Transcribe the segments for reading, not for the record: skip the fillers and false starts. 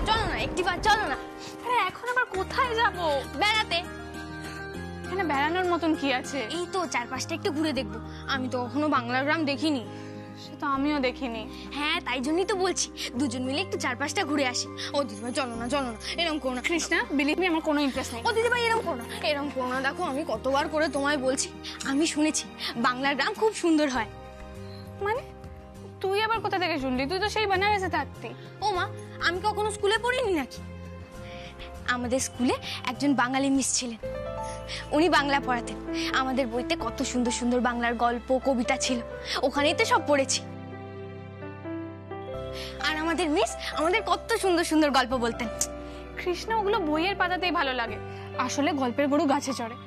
চলো না একটিবার, চলো না। আরে এখন আবার কোথায় যাব? বেড়াতে। এখানে বেড়ানোর মতন কি আছে? এই তো চারপাশটা একটু ঘুরে দেখবো। আমি তো কখনো বাংলার গ্রাম দেখিনি। সে তো আমিও দেখিনি। হ্যাঁ তাই জন্যই তো বলছি, দুজন মিলে একটু চারপাশটা ঘুরে আসি। ও দিদিভাই চলো না, চলো না, এরকম করো না। কৃষ্ণা, বিলিভ মি, আমার কোনো ইন্টারেস্ট নেই। ও দিদিভাই এরকম করো না, এরকম করো না। দেখো আমি কতবার করে তোমায় বলছি, আমি শুনেছি বাংলার গ্রাম খুব সুন্দর হয়। মানে তুই আবার কোথা থেকে শুনলি? তুই তো সেই বেনারসে থাকতি। ও মা, আমি কখনো স্কুলে পড়িনি নাকি? আমাদের স্কুলে একজন বাঙালি মিস ছিলেন, উনি বাংলা পড়াতেন। আমাদের বইতে কত সুন্দর সুন্দর বাংলার গল্প কবিতা ছিল, ওখানেই তো সব পড়েছি। আর আমাদের মিস আমাদের কত সুন্দর সুন্দর গল্প বলতেন। কৃষ্ণা, ওগুলো বইয়ের পাতাতেই ভালো লাগে, আসলে গল্পের গরু গাছে চড়ে।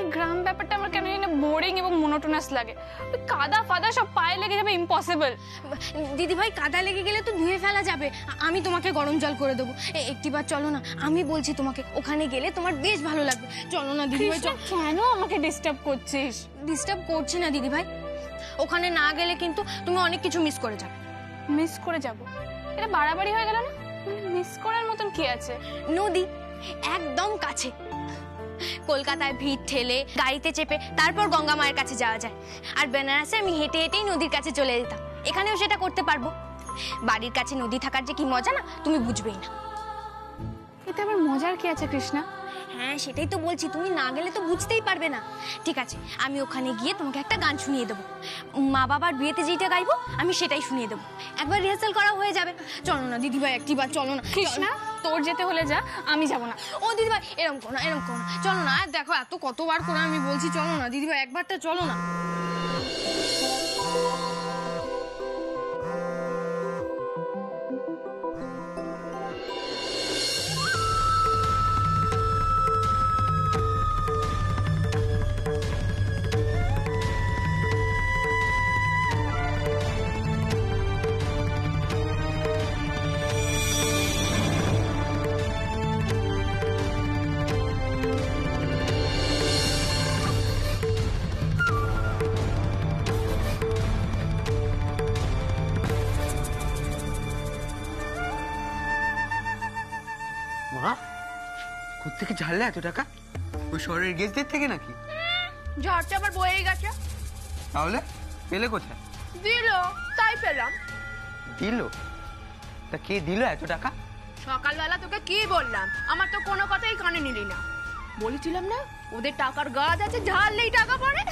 এই গ্রাম ব্যাপারটা আমার কেন জানি বোরিং এবং মোনোটোনাস লাগে। ওই কাদা ফাদা সব পায়ে লেগে যাবে, ইম্পসিবল। দিদিভাই কাদা লেগে গেলে তো ধুয়ে ফেলা যাবে, আমি তোমাকে গরম জল করে দেবো। একটিবার চলো না, আমি বলছি তোমাকে, ওখানে গেলে তোমার বেশ ভালো লাগবে। চলো না দিদিভাই। কেন আমাকে ডিস্টার্ব করছিস? ডিস্টার্ব করছি না দিদিভাই, ওখানে না গেলে কিন্তু তুমি অনেক কিছু মিস করে যাবে। মিস করে যাব? এটা বাড়াবাড়ি হয়ে গেল না? মানে মিস করার মতন কি আছে? নদী একদম কাছে, কলকাতায় ভিড় ঠেলে গাড়িতে চেপে তারপর গঙ্গা মায়ের কাছে যাওয়া যায়। আর বেনারসে আমি হেঁটে হেঁটেই নদীর কাছে চলে যেতাম, এখানেও সেটা করতে পারবো। বাড়ির কাছে নদী থাকার যে কি মজা না, তুমি বুঝবেই না। এতে আবার মজার কি আছে কৃষ্ণা? হ্যাঁ সেটাই তো বলছি, তুমি না গেলে তো বুঝতেই পারবে না। ঠিক আছে, আমি ওখানে গিয়ে তোমাকে একটা গান শুনিয়ে দেবো, মা বাবার বিয়েতে যেটা গাইবো আমি সেটাই শুনিয়ে দেবো, একবার রিহার্সাল করা হয়ে যাবে। চলো না দিদিভাই, একটিবার চলো না। কৃষ্ণা, তোর যেতে হলে যা, আমি যাব না। ও দিদিভাই এরকম করো না, এরকম করো না, চলো না। আর দেখো এত কতবার করে আমি বলছি চলো না দিদিভাই, একবারটা চলো না। মা, কোত্থেকে ঝাড়লে এত টাকা? ওই শহরের গেস্টদের থেকে নাকি? ঝড়টা আবার বয়েই গেছে। তাহলে পেলে কোথায়? দিল, তাই পেলাম। দিল? তা কে দিল এত টাকা? সকালবেলা তোকে কি বললাম? আমার তো কোনো কথাই কানে নিলি না। বলেছিলাম না ওদের টাকার গাছ আছে, ঝাড়লেই টাকা পড়ে।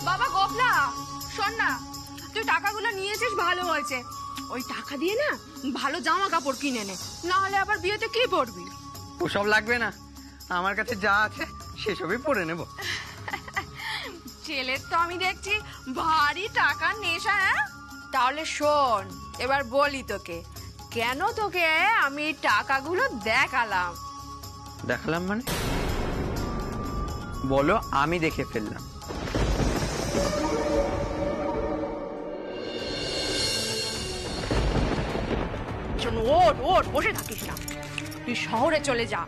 বাবা গোপলা, শোন না, তুই টাকাগুলো নিয়েছিস ভালো হয়েছে। ওই টাকা দিয়ে না ভালো জামা কাপড় কিনে নে, না হলে আবার বিয়েতে কি পরবি? ওসব লাগবে না, আমার কাছে যা আছে সেসবই পরে নেব। ছেলের তো আমি দেখছি ভারী টাকার নেশা। হ্যাঁ তাহলে শোন, এবার বলি তোকে কেন তোকে আমি টাকাগুলো দেখালাম। দেখালাম মানে? বলো, আমি দেখে ফেললাম। ওট ওট, বসে থাকিস না, তুই শহরে চলে যা,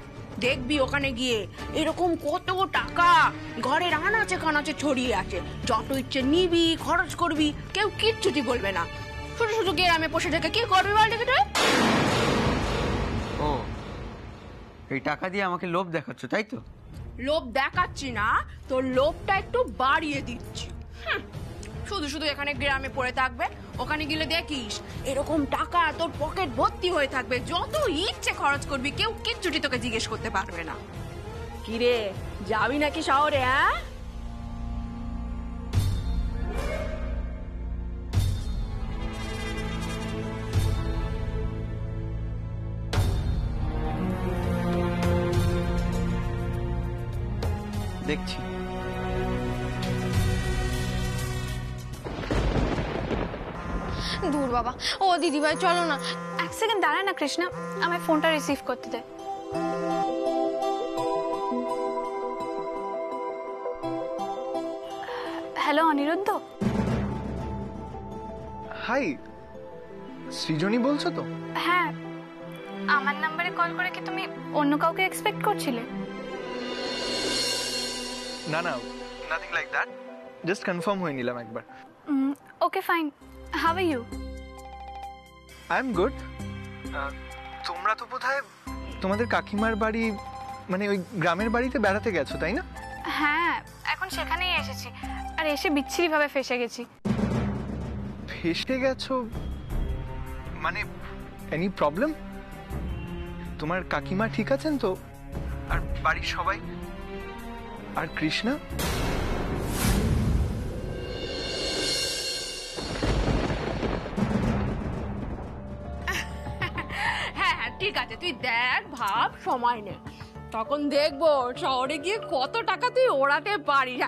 দেখবি ওখানে গিয়ে এরকম কত টাকা ঘরের আনাচে কানাচে ছড়িয়ে আছে। যত ইচ্ছে নিবি, খরচ করবি, কেউ কিচ্ছুটি বলবে না। শুধু শুধু গ্রামে বসে থেকে কি করবি বল দেখে তুই? ও, এই টাকা দিয়ে আমাকে লোভ দেখাচ্ছ তাই তো? লোভ দেখাচ্ছি না, তোর লোভটা একটু বাড়িয়ে দিচ্ছি। শুধু শুধু এখানে গ্রামে পড়ে থাকবে, ওখানে গেলে দেখিস এরকম টাকা তোর পকেট ভর্তি হয়ে থাকবে, যত ইচ্ছে খরচ করবি, কেউ কিচ্ছুটি তোকে জিজ্ঞেস করতে পারবে না। কিরে, যাবি নাকি শহরে? হ্যাঁ দেখছি। দূর বাবা, ও দিদিভাই চলো না। এক সেকেন্ড দাঁড়া না কৃষ্ণা, আমার ফোনটা রিসিভ করতে দে। হ্যালো অনিরুদ্ধ। হাই, সৃজনী বলছো তো? হ্যাঁ, আমার নাম্বারে কল করে কি তুমি অন্য কাউকে এক্সপেক্ট করছিলে? না না, nothing like that, just confirm হয়ে নিলাম একবার। Okay fine, how are you? I am good. তোমরা তো বোধহয় তোমাদের কাকিমার বাড়ি, মানে ওই গ্রামের বাড়িতে বেড়াতে গেছো, তাই না? হ্যাঁ, এখন সেখানেই এসেছি, আর এসে বিচ্ছিরিভাবে ফেসে গেছি। ফেসে গেছো মানে এনি প্রবলেম? তোমার কাকিমা ঠিক আছেন তো? আর বাড়ির সবাই? আর কৃষ্ণা? হ্যাঁ হ্যাঁ ঠিক আছে, তুই দেখ, ভাব, সময় নে, তখন দেখবো শহরে গিয়ে কত টাকা তুই ওড়াতে পারিস।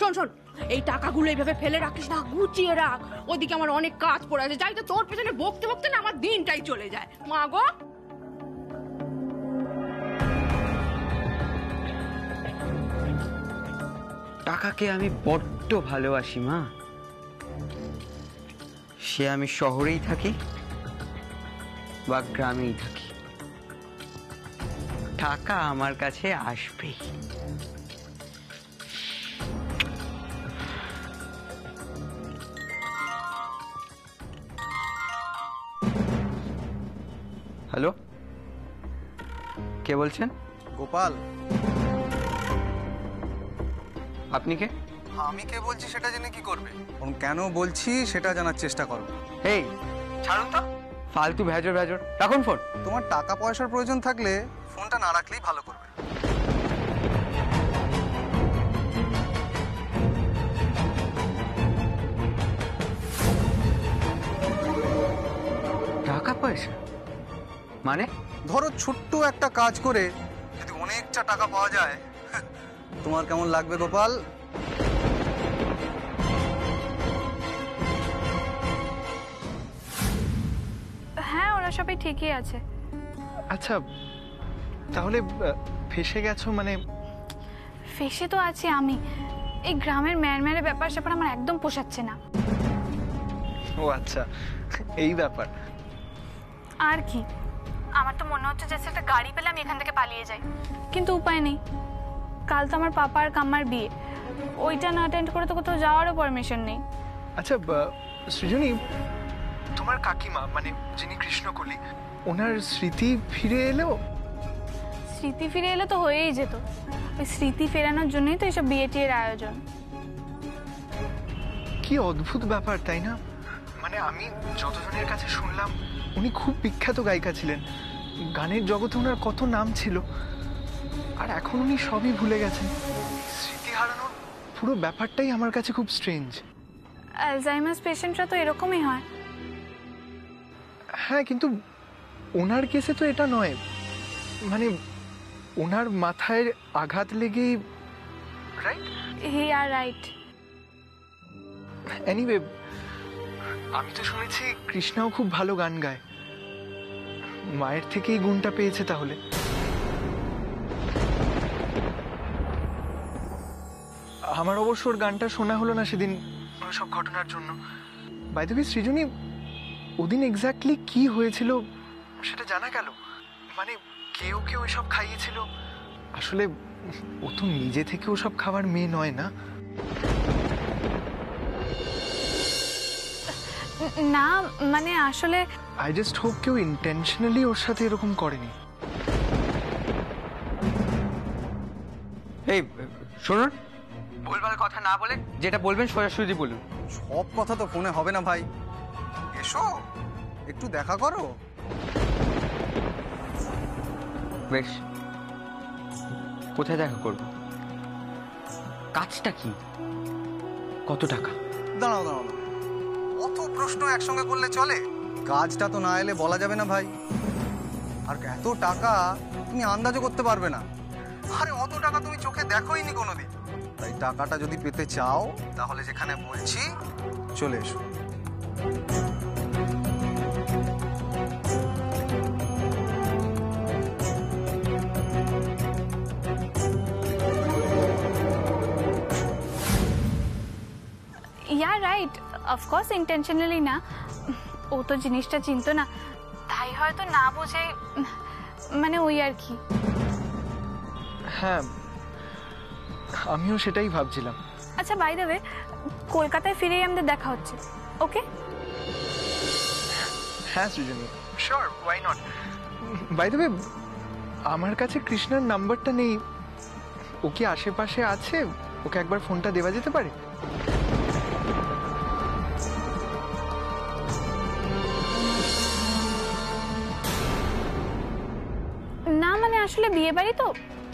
শোন শোন, এই টাকাগুলো এইভাবে ফেলে রাখিস না, গুছিয়ে রাখ। ওদিকে আমার অনেক কাজ পড়ে আছে, যাই তো তোর পেছনে বকতে বকতে না আমার দিনটাই চলে যায়। মা গো, টাকাকে আমি বড্ড ভালোবাসি মা। সে আমি শহরেই থাকি বা গ্রামেই থাকি, টাকা আমার কাছে আসবেই। হ্যালো, কে বলছেন? গোপাল, আপনি কে? আমি কে বলছি সেটা জেনে কি করবে? কেন বলছি সেটা জানার চেষ্টা করো। এই ছাড়ুন তো, ফালতু ভেজর ভেজর, রাখুন ফোন। তোমার টাকা পয়সার প্রয়োজন থাকলে ফোনটা না রাখলেই ভালো করবে। টাকা পয়সা মানে? ধরো ছোট্ট একটা কাজ করে যদি অনেকটা টাকা পাওয়া যায়, তোমার কেমন লাগবে গোপাল? হ্যাঁ, ওরা সবাই ঠিকই আছে। আচ্ছা, তাহলে ফেসে গেছো মানে? ফেসে তো আছি আমি, এই গ্রামের ম্যারম্যারে ব্যাপার স্যাপার আমার একদম পোষাচ্ছে না। ও আচ্ছা, এই ব্যাপার। আর কি, আমার তো মনে হচ্ছে যে একটা গাড়ি পেলে আমি এখান থেকে পালিয়ে যাই, কিন্তু উপায় নেই। কাল তো আমার পাপা আর কাম্মার বিয়ে, ওইটা না অ্যাটেন্ড করে তো কোথাও যাওয়ারও পারমিশন নেই। আচ্ছা সৃজনী, তোমার কাকিমা মানে যিনি কৃষ্ণকলি, ওনার স্মৃতি ফিরে এলো? স্মৃতি ফিরে এলে তো হয়েই যেত, ওই স্মৃতি ফেরানোর জন্যই তো এইসব বিয়ে টিয়ের আয়োজন। কি অদ্ভুত ব্যাপার, তাই না? মানে আমি যতজনের কাছে শুনলাম উনি খুব বিখ্যাত গায়িকা ছিলেন, গানের জগতে ওনার কত নাম ছিল, আর এখন উনি সবই ভুলে গেছেন। স্মৃতি হারানোর পুরো ব্যাপারটাই আমার কাছে খুব স্ট্রেঞ্জ। অ্যালজাইমার্স পেশেন্টরা তো এরকমই হয়। হ্যাঁ, কিন্তু ওনার কেসে তো এটা নয়, মানে ওনার মাথায় আঘাত লেগেই, রাইট? হি আর রাইট। এনিওয়ে, আমি তো শুনেছি কৃষ্ণাও খুব ভালো গান গায়, মায়ের থেকেই গুণটা পেয়েছে তাহলে। আমার অবশ্য ওর গানটা শোনা হলো না সেদিন সব ঘটনার জন্য। বাই দ্য ওয়ে সৃজনী, ওদিন এক্স্যাক্টলি কি হয়েছিল সেটা জানা গেল? মানে কেউ কেউ এসব খাইয়েছিল? আসলে ও তো নিজে থেকে ওসব খাবার মেয়ে নয় না। না মানে আসলে আই জাস্ট হোপ কেউ ইন্টেনশনালি ওর সাথে এরকম করেনি। এই শুনুন, ভুলভাল কথা না বলে যেটা বলবেন সোজাসুজি বলুন। সব কথা তো ফোনে হবে না ভাই, এসো একটু দেখা করো। বেশ, কোথায় দেখা করব? কাজটা কি? কত টাকা? দাঁড়াও দাঁড়াও, অত প্রশ্ন একসঙ্গে করলে চলে? কাজটা তো না এলে বলা যাবে না ভাই, আর এত টাকা তুমি আন্দাজও করতে পারবে না। আরে অত টাকা তুমি চোখে দেখোইনি কোনোদিন, তাই টাকাটা যদি পেতে চাও তাহলে যেখানে বলছি চলে এসো। ইয়া রাইট, অফকোর্স ইন্টেনশনালি না, ও তো জিনিসটা চিনতো না, তাই হয়তো না বোঝে, মানে ওই আর কি। হ্যাঁ, আমিও সেটাই ভাবছিলাম। আচ্ছা বাই দ্য ওয়ে, কলকাতায় ফিরেই আমাদের দেখা হচ্ছে, ওকে? হ্যাঁ Srijani, sure, why not. By the way, আমার কাছে কৃষ্ণার নাম্বারটা নেই, ও কি আশেপাশে আছে? ওকে একবার ফোনটা দেওয়া যেতে পারে? না মানে আসলে বিয়ে বাড়ি তো,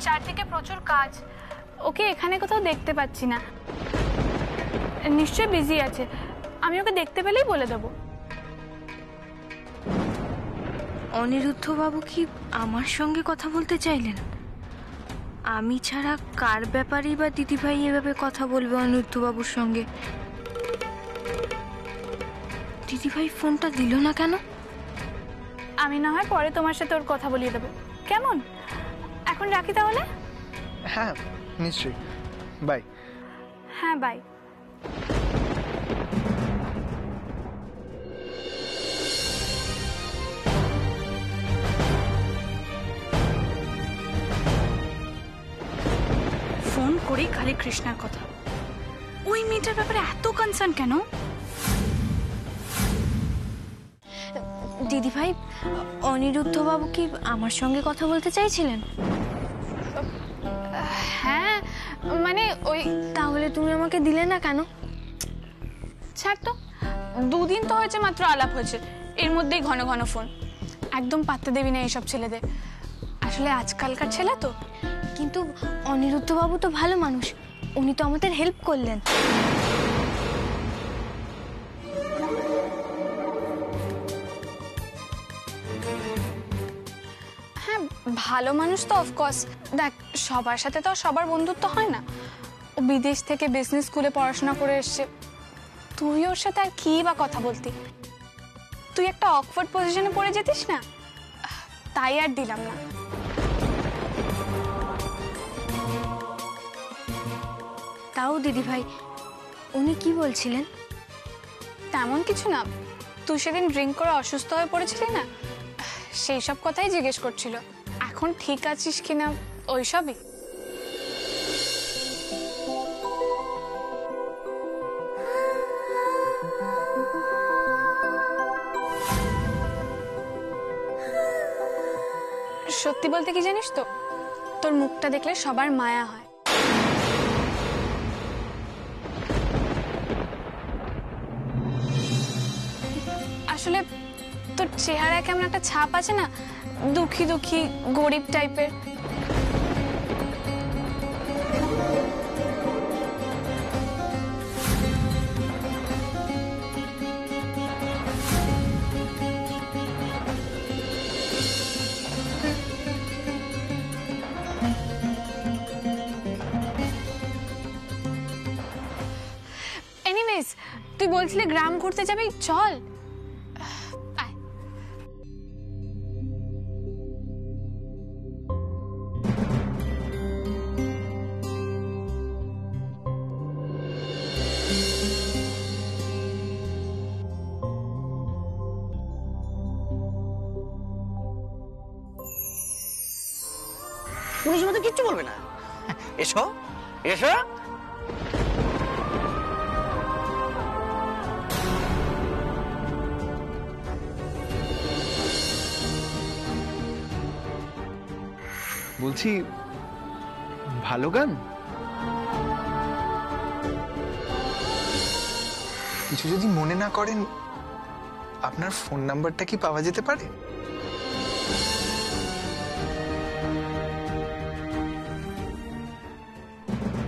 চারদিকে প্রচুর কাজ, ওকে এখানে কোথাও দেখতে পাচ্ছি না, নিশ্চয়ই বিজি আছে, আমি ওকে দেখতে পেলেই বলে দেবো। অনিরুদ্ধ বাবু কি আমার সঙ্গে কথা বলতে চাইলেন? আমি ছাড়া কার ব্যাপারেই বা দিদিভাই এভাবে কথা বলবে অনিরুদ্ধ বাবুর সঙ্গে? দিদিভাই ফোনটা দিল না কেন? আমি না হয় পরে তোমার সাথে ওর কথা বলিয়ে দেবো, কেমন? এখন রাখি তাহলে। হ্যাঁ নিশ্চয়ই, বাই। হ্যাঁ বাই। ফোন করেই খালি কৃষ্ণার কথা, ওই মেয়েটার ব্যাপারে এত কনসার্ন কেন? দিদিভাই, অনিরুদ্ধ বাবু কি আমার সঙ্গে কথা বলতে চাইছিলেন? হ্যাঁ মানে ওই, তাহলে তুমি আমাকে দিলে না কেন? ছাড় তো, দুদিন তো হয়েছে মাত্র আলাপ হয়েছে, এর মধ্যেই ঘন ঘন ফোন, একদম পাত্তা দেবি না এইসব ছেলেদের, আসলে আজকালকার ছেলে তো। কিন্তু অনিরুদ্ধ বাবু তো ভালো মানুষ, উনি তো আমাদের হেল্প করলেন। হ্যাঁ ভালো মানুষ তো অফকোর্স, দেখ সবার সাথে তো সবার বন্ধুত্ব হয় না, ও বিদেশ থেকে বিজনেস স্কুলে পড়াশোনা করে এসছে, তুই ওর সাথে আর কি বা কথা বলতি, তুই একটা অকওয়ার্ড পজিশনে পড়ে যেতিস না, তাই আর দিলাম না। তাও দিদিভাই, উনি কি বলছিলেন? তেমন কিছু না, তুই সেদিন ড্রিঙ্ক করে অসুস্থ হয়ে পড়েছিলি না, সেই সব কথাই জিজ্ঞেস করছিল, এখন ঠিক আছিস কিনা ওইসবই। সত্যি বলতে কি জানিস তো, তোর মুখটা দেখলে সবার মায়া হয়। আসলে তোর চেহারায় কেমন একটা ছাপ আছে না, দুঃখী দুঃখী গরিব টাইপের। এনিওয়েজ, তুই বলছিলি গ্রাম ঘুরতে যাবি, চল। আয়। পুলিশ মতো কিচ্ছু বলবে না, এসো এসো। বলছি, ভালো গান? কিছু যদি মনে না করেন, আপনার ফোন নাম্বারটা কি পাওয়া যেতে পারে?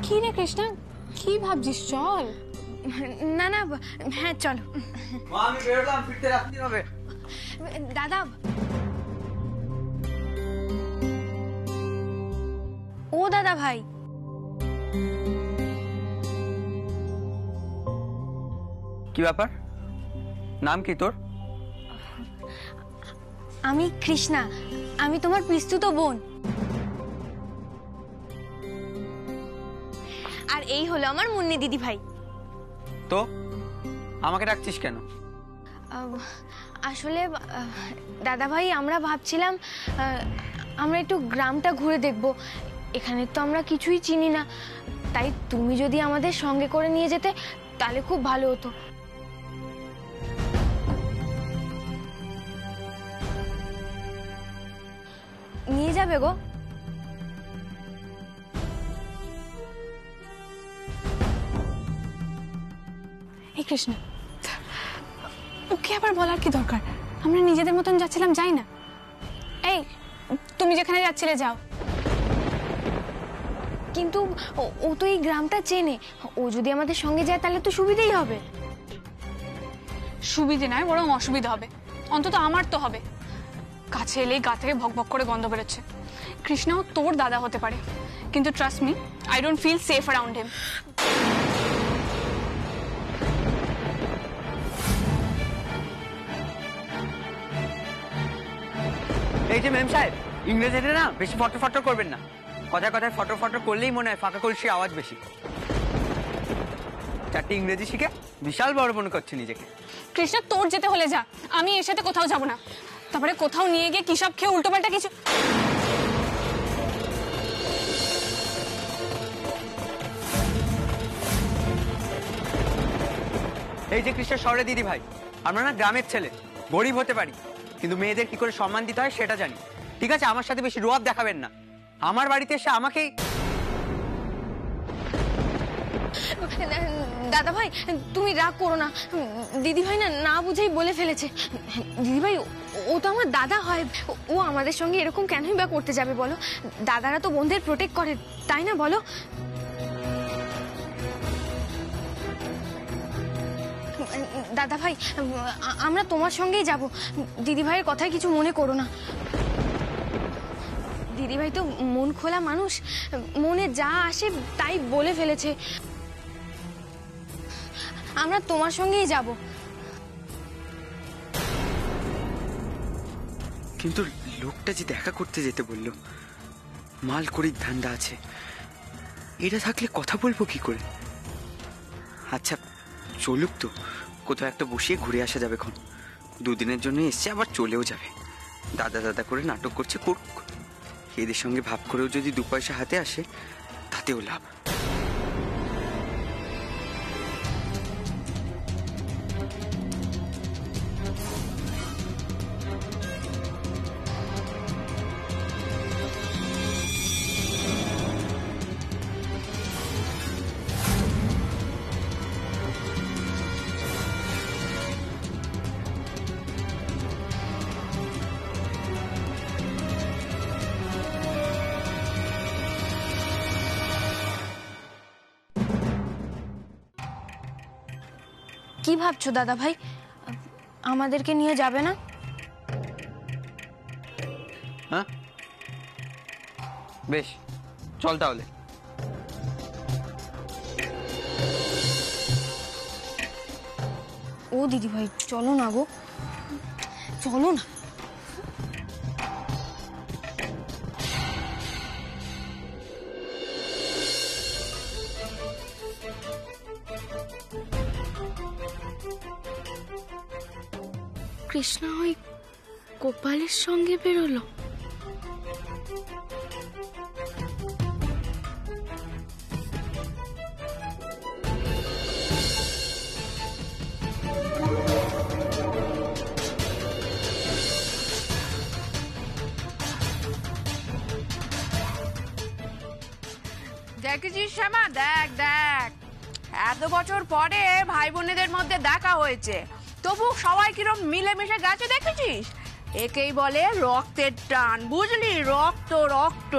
কি রে কৃষ্ণা, কি ভাবছিস? চল। না না, হ্যাঁ চলো। মা আমি বেরোলাম, ফিরতে রাত্রি হবে। দাদা, ও দাদা ভাই, কি ব্যাপার? নাম কি তোর? আমি কৃষ্ণা, আমি তোমার পিস্তুত বোন। আর এই হলো আমার মুন্নি দিদি ভাই। তো আমাকে ডাকছিস কেন? আসলে দাদা ভাই আমরা ভাবছিলাম আমরা একটু গ্রামটা ঘুরে দেখব। এখানে তো আমরা কিছুই চিনি না, তাই তুমি যদি আমাদের সঙ্গে করে নিয়ে যেতে তাহলে খুব ভালো হতো। নিয়ে যাবে গো? এই কৃষ্ণ, ওকে আবার বলার কি দরকার? আমরা নিজেদের মতন যাচ্ছিলাম, যাই না? এই তুমি যেখানে যাচ্ছিলে যাও। কিন্তু ও তো এই গ্রামটা চেনে, ও যদি আমাদের সঙ্গে যায় তাহলে তো সুবিধেই হবে। সুবিধে নয়, বরং অসুবিধা হবে। অন্তত আমার তো হবে। কাছে এলেই গা থেকে ভক ভক করে গন্ধ বেরোচ্ছে। কৃষ্ণাও তোর দাদা হতে পারে, কিন্তু trust me, I don't feel safe around him. এই যে ম্যাম সাহেব, ইংরেজিতে না বেশি ফটো ফটো করবেন না। কথায় কথায় ফটো ফটো করলেই মনে হয় ফাঁকা কলসির আওয়াজ বেশি। 4টি ইংরেজি শিখে বিশাল বড় মনে করছে নিজেকে। কৃষ্ণ, তোর যেতে হলে যা, আমি এর সাথে কোথাও যাব না। তারপরে কোথাও নিয়ে গিয়ে কি সব খেয়ে উল্টোপাল্টা কিছু। এই যে কৃষ্ণ শহরে দিদি ভাই, আমরা না গ্রামের ছেলে, গরিব হতে পারি, কিন্তু মেয়েদের কি করে সম্মান দিতে হয় সেটা জানি। ঠিক আছে, আমার সাথে বেশি রোয়াব দেখাবেন না। আমার বাড়িতে এসে আমাকেই। দাদা ভাই তুমি রাগ করো না, দিদি ভাই না বুঝেই বলে ফেলেছে। দিদি ভাই ও তো আমার দাদা হয়, ও আমাদের সঙ্গে এরকম কেনই বা করতে যাবে বলো? দাদারা তো বোনদের প্রোটেক্ট করে, তাই না বলো? দাদা ভাই আমরা তোমার সঙ্গেই যাব, দিদি ভাইয়ের কথায় কিছু মনে করো না। দিদি ভাই তো মন খোলা মানুষ, মনে যা আসে তাই বলে ফেলেছে। আমরা তোমার সঙ্গেই যাব। কিন্তু লোকটা যে দেখা করতে যেতে বললো, মাল করির ধান্দা আছে, এটা থাকলে কথা বলবো কি করে? আচ্ছা চলুক তো, কোথাও একটা বসিয়ে ঘুরে আসা যাবে। এখন 2 দিনের জন্য এসছে, আবার চলেও যাবে। দাদা দাদা করে নাটক করছে, করুক। এদের সঙ্গে ভাব করেও যদি 2 পয়সা হাতে আসে তাতেও লাভ। কি ভাবছো দাদা ভাই, আমাদেরকে নিয়ে যাবে না? হ্যাঁ বেশ, চল তাহলে। ও দিদি ভাই চলো না গো, চলো না। কৃষ্ণা ওই গোপালের সঙ্গে বেরোলো। দেখেছিস শ্যামা, দেখ দেখ, এত বছর পরে ভাই বোনেদের মধ্যে দেখা হয়েছে, তবু সবাই কিরম মিলেমিশে গেছে দেখেছিস? একেই বলে রক্তের টান, বুঝলি? রক্ত রক্ত।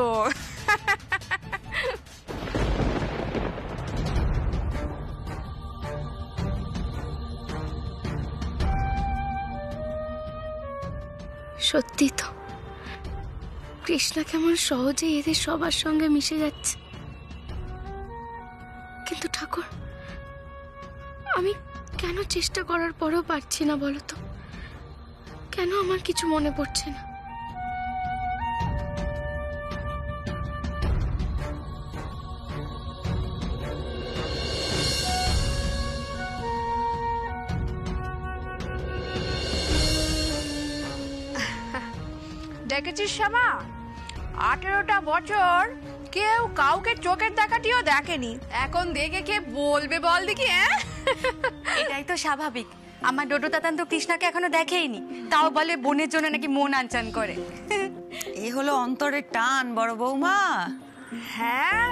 সত্যি তো, কৃষ্ণা কেমন সহজে এদের সবার সঙ্গে মিশে যাচ্ছে। কিন্তু ঠাকুর, আমি কেন চেষ্টা করার পরেও পারছি না বলো তো? কেন আমার কিছু মনে পড়ছে না? দেখেছিস শ্যামা, 18টা বছর কেউ কাউকে চোখের দেখাটিও দেখেনি, এখন দেখে কে বলবে বল দেখি? এটাই তো স্বাভাবিক। আমার ডোডো দাদান তো কৃষ্ণাকে এখনো দেখেইনি, তাও বলে বোনের জন্য নাকি মন আনচান করে। এই হলো অন্তরের টান বড় বৌমা। হ্যাঁ,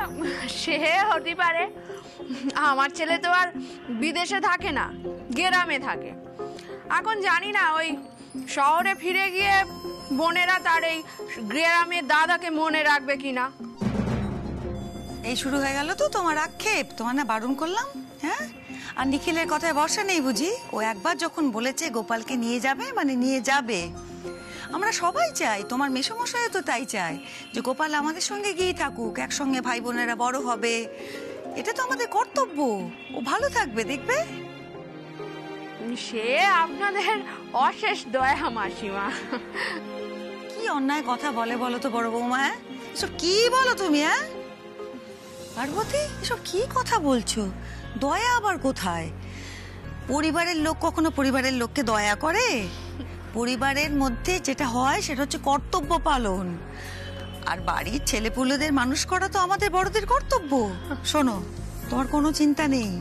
সে হতে পারে। আমার ছেলে তো আর বিদেশে থাকে না, গ্রামে থাকে। এখন জানি না ওই শহরে ফিরে গিয়ে বোনেরা তার এই গ্রামের দাদাকে মনে রাখবে কিনা। এই শুরু হয়ে গেল তো তোমার আক্ষেপ, তোমার না বারণ করলাম? হ্যাঁ, আর নিখিলের কথায় ভরসা নেই বুঝি? ও একবার যখন বলেছে গোপালকে নিয়ে যাবে মানে নিয়ে যাবে। আমরা সবাই চাই, তোমার মেসোমশাইও তো তাই চায় যে গোপাল আমাদের সঙ্গে গিয়ে থাকুক, একসঙ্গে ভাই বোনেরা বড় হবে। এটা তো আমাদের কর্তব্য। ও ভালো থাকবে, দেখবে। সে আপনাদের অশেষ দয়া মাসিমা। কি অন্যায় কথা বলে বলো তো বড় বৌমা? এসব কি বলো তুমি? হ্যাঁ পার্বতী, এসব কি কথা বলছো? দয়া আবার কোথায়? পরিবারের লোক কখনো পরিবারের লোককে দয়া করে? পরিবারের মধ্যে যেটা হয় সেটা হচ্ছে কর্তব্য পালন। আর বাড়ির ছেলেপুলেদের মানুষ করা তো আমাদের বড়দের কর্তব্য। শোনো, তোমার কোনো চিন্তা নেই।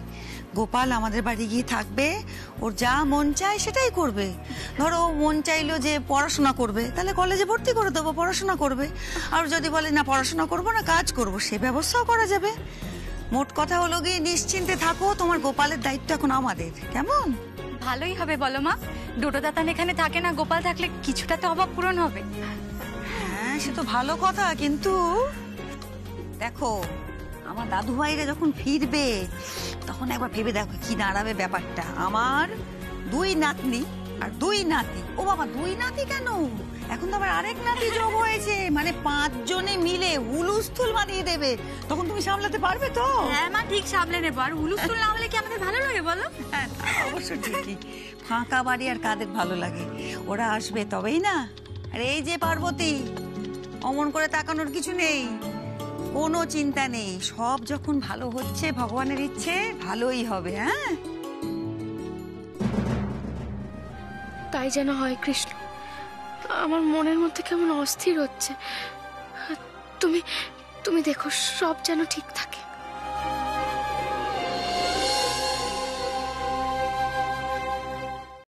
গোপাল আমাদের বাড়ি গিয়ে থাকবে, ওর যা মন চায় সেটাই করবে। ধরো মন চাইলো যে পড়াশোনা করবে, তাহলে কলেজে ভর্তি করে দেবো, পড়াশোনা করবে। আর যদি বলে না পড়াশোনা করবো না, কাজ করবো, সে ব্যবস্থাও করা যাবে। মোট কথা হলো গিয়ে নিশ্চিন্তে থাকো, তোমার গোপালের দায়িত্ব এখন আমাদের। কেমন? ভালোই হবে বলো মা, ডোডো দাদান এখানে থাকে না, গোপাল থাকলে কিছুটা তো অভাব পূরণ হবে। হ্যাঁ, সে তো ভালো কথা, কিন্তু দেখো আমার দাদু ভাইরা যখন ফিরবে তখন একবার ভেবে দেখো কি দাঁড়াবে ব্যাপারটা। আমার 2 নাতনি আর 2 নাতি। ও বাবা, 2 নাতি কেন, এখন তো আবার আরেক নাতি যোগ হয়েছে, মানে 5 জনে মিলে হুলুস্থুল বানিয়ে দেবে। তখন তুমি সামলাতে পারবে তো? হ্যাঁ মা, ঠিক সামলে নেবো। আর হুলুস্থুল না হলে কি আমাদের ভালো লাগে বলো? হ্যাঁ, অবশ্য ঠিকই। ফাঁকা বাড়ি আর কাদের ভালো লাগে? ওরা আসবে তবেই না। আর এই যে পার্বতী, অমন করে তাকানোর কিছু নেই, কোনো চিন্তা নেই। সব যখন ভালো হচ্ছে, ভগবানের ইচ্ছে, ভালোই হবে। হ্যাঁ, তাই যেন হয় কৃষ্ণ। আমার মনের মধ্যে কেমন অস্থির হচ্ছে। তুমি তুমি দেখো সব যেন ঠিক থাকে।